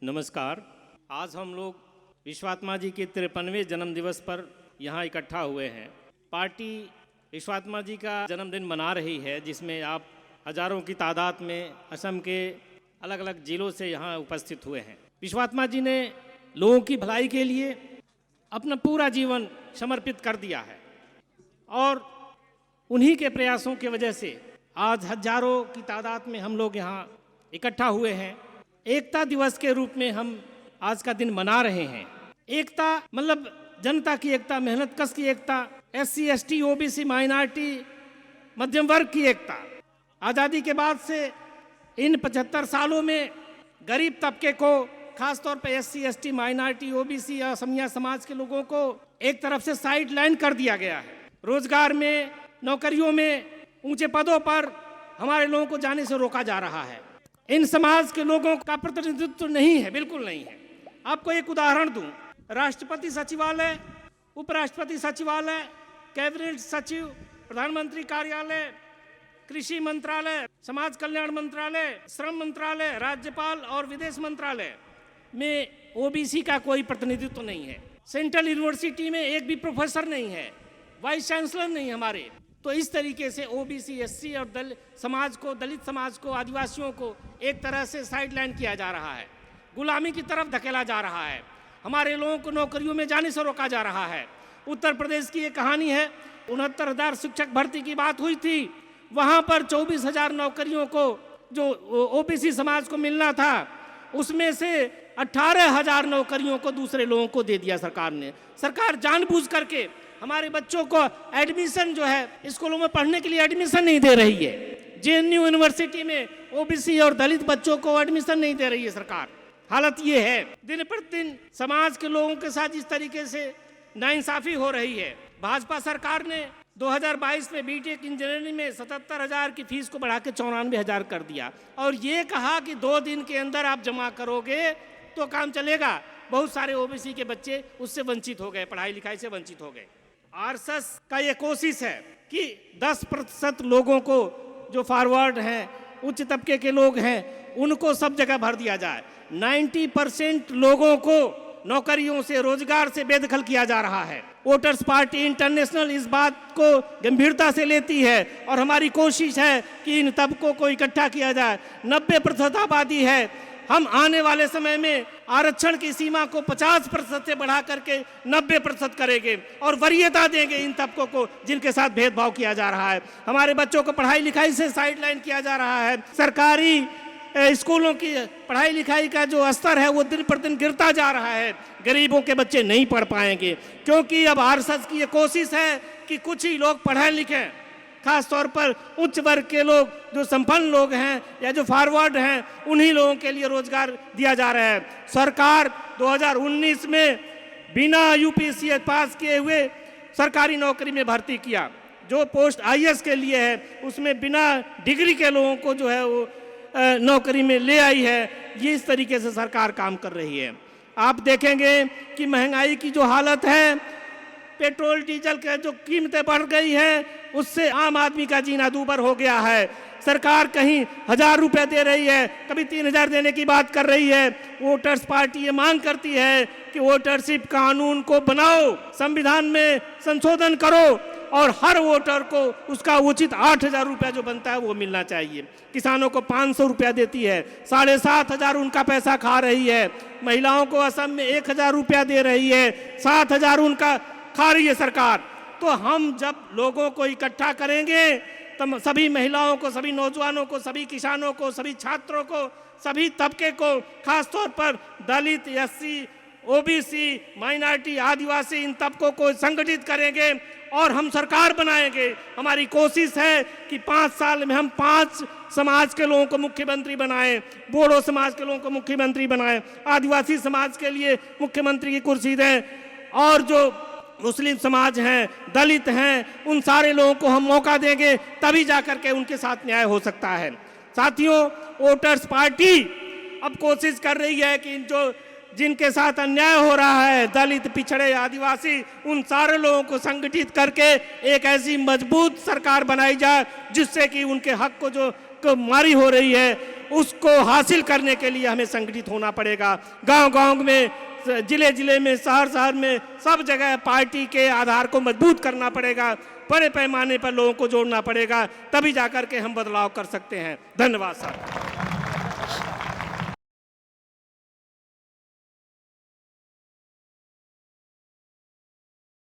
नमस्कार। आज हम लोग विश्वात्मा जी के 53वें जन्म दिवस पर यहाँ इकट्ठा हुए हैं। पार्टी विश्वात्मा जी का जन्मदिन मना रही है, जिसमें आप हजारों की तादाद में असम के अलग अलग जिलों से यहाँ उपस्थित हुए हैं। विश्वात्मा जी ने लोगों की भलाई के लिए अपना पूरा जीवन समर्पित कर दिया है और उन्हीं के प्रयासों की वजह से आज हजारों की तादाद में हम लोग यहाँ इकट्ठा हुए हैं। एकता दिवस के रूप में हम आज का दिन मना रहे हैं। एकता मतलब जनता की एकता, मेहनत कश की एकता, SC ST OBC माइनॉरिटी मध्यम वर्ग की एकता। आज़ादी के बाद से इन 75 सालों में गरीब तबके को, खासतौर पर SC ST माइनॉरिटी OBC या असमिया समाज के लोगों को एक तरफ से साइड लाइन कर दिया गया है। रोजगार में, नौकरियों में, ऊंचे पदों पर हमारे लोगों को जाने से रोका जा रहा है। इन समाज के लोगों का प्रतिनिधित्व नहीं है, बिल्कुल नहीं है। आपको एक उदाहरण दूं, राष्ट्रपति सचिवालय, उपराष्ट्रपति सचिवालय, कैबिनेट सचिव, प्रधानमंत्री कार्यालय, कृषि मंत्रालय, समाज कल्याण मंत्रालय, श्रम मंत्रालय, राज्यपाल और विदेश मंत्रालय में OBC का कोई प्रतिनिधित्व नहीं है। सेंट्रल यूनिवर्सिटी में एक भी प्रोफेसर नहीं है, वाइस चांसलर नहीं हमारे। तो इस तरीके से OBC SC और दलित समाज को, आदिवासियों को एक तरह से साइडलाइन किया जा रहा है, गुलामी की तरफ धकेला जा रहा है, हमारे लोगों को नौकरियों में जाने से रोका जा रहा है। उत्तर प्रदेश की एक कहानी है, 69,000 शिक्षक भर्ती की बात हुई थी, वहाँ पर 24,000 नौकरियों को जो OBC समाज को मिलना था, उसमें से 18,000 नौकरियों को दूसरे लोगों को दे दिया सरकार ने। सरकार जानबूझ करके हमारे बच्चों को एडमिशन जो है स्कूलों में पढ़ने के लिए एडमिशन नहीं दे रही है। JNU यूनिवर्सिटी में OBC और दलित बच्चों को एडमिशन नहीं दे रही है सरकार। हालत ये है, दिन प्रतिदिन समाज के लोगों के साथ इस तरीके से नाइंसाफी हो रही है। भाजपा सरकार ने 2022 में BTech इंजीनियरिंग में 77,000 की फीस को बढ़ा के 94,000 कर दिया और ये कहा कि 2 दिन के अंदर आप जमा करोगे तो काम चलेगा। बहुत सारे OBC के बच्चे उससे वंचित हो गए, पढ़ाई लिखाई से वंचित हो गए। RSS का ये कोशिश है कि 10% लोगों को जो फॉरवर्ड हैं, उच्च तबके के लोग हैं, उनको सब जगह भर दिया जाए। 90% लोगों को नौकरियों से, रोजगार से बेदखल किया जा रहा है। वोटर्स पार्टी इंटरनेशनल इस बात को गंभीरता से लेती है और हमारी कोशिश है कि इन तबकों को इकट्ठा किया जाए। 90% आबादी है। हम आने वाले समय में आरक्षण की सीमा को 50% से बढ़ा करके 90% करेंगे और वरीयता देंगे इन तबकों को जिनके साथ भेदभाव किया जा रहा है। हमारे बच्चों को पढ़ाई लिखाई से साइडलाइन किया जा रहा है। सरकारी स्कूलों की पढ़ाई लिखाई का जो स्तर है वो दिन प्रतिदिन गिरता जा रहा है। गरीबों के बच्चे नहीं पढ़ पाएंगे क्योंकि अब RSS की ये कोशिश है कि कुछ ही लोग पढ़े लिखें, खास तौर पर उच्च वर्ग के लोग, जो संपन्न लोग हैं या जो फॉरवर्ड हैं, उन्हीं लोगों के लिए रोजगार दिया जा रहा है। सरकार 2019 में बिना UPSC पास किए हुए सरकारी नौकरी में भर्ती किया। जो पोस्ट IAS के लिए है उसमें बिना डिग्री के लोगों को जो है वो नौकरी में ले आई है। ये इस तरीके से सरकार काम कर रही है। आप देखेंगे कि महंगाई की जो हालत है, पेट्रोल डीजल के जो कीमतें बढ़ गई हैं, उससे आम आदमी का जीना दूभर हो गया है। सरकार कहीं 1,000 रुपये दे रही है, कभी 3,000 देने की बात कर रही है। वोटर्स पार्टी ये मांग करती है कि वोटरशिप कानून को बनाओ, संविधान में संशोधन करो और हर वोटर को उसका उचित 8,000 रुपया जो बनता है वो मिलना चाहिए। किसानों को 500 रुपया देती है, 7,500 उनका पैसा खा रही है। महिलाओं को असम में 1,000 रुपया दे रही है, 7,000 उनका खा रही है सरकार। तो हम जब लोगों को इकट्ठा करेंगे तब सभी महिलाओं को, सभी नौजवानों को, सभी किसानों को, सभी छात्रों को, सभी तबके को, खासतौर पर दलित, SC OBC माइनॉरिटी, आदिवासी, इन तबकों को संगठित करेंगे और हम सरकार बनाएंगे। हमारी कोशिश है कि 5 साल में हम 5 समाज के लोगों को मुख्यमंत्री बनाएं, बोडो समाज के लोगों को मुख्यमंत्री बनाएं, आदिवासी समाज के लिए मुख्यमंत्री की कुर्सी दें और जो मुस्लिम समाज हैं, दलित हैं, उन सारे लोगों को हम मौका देंगे, तभी जाकर के उनके साथ न्याय हो सकता है। साथियों, वोटर्स पार्टी अब कोशिश कर रही है कि जिनके साथ अन्याय हो रहा है, दलित, पिछड़े, आदिवासी, उन सारे लोगों को संगठित करके एक ऐसी मजबूत सरकार बनाई जाए जिससे कि उनके हक को जो मारी हो रही है उसको हासिल करने के लिए हमें संगठित होना पड़ेगा। गांव-गांव में, जिले-जिले में, शहर-शहर में, सब जगह पार्टी के आधार को मजबूत करना पड़ेगा। बड़े पैमाने पर लोगों को जोड़ना पड़ेगा, तभी जाकर के हम बदलाव कर सकते हैं। धन्यवाद साहब।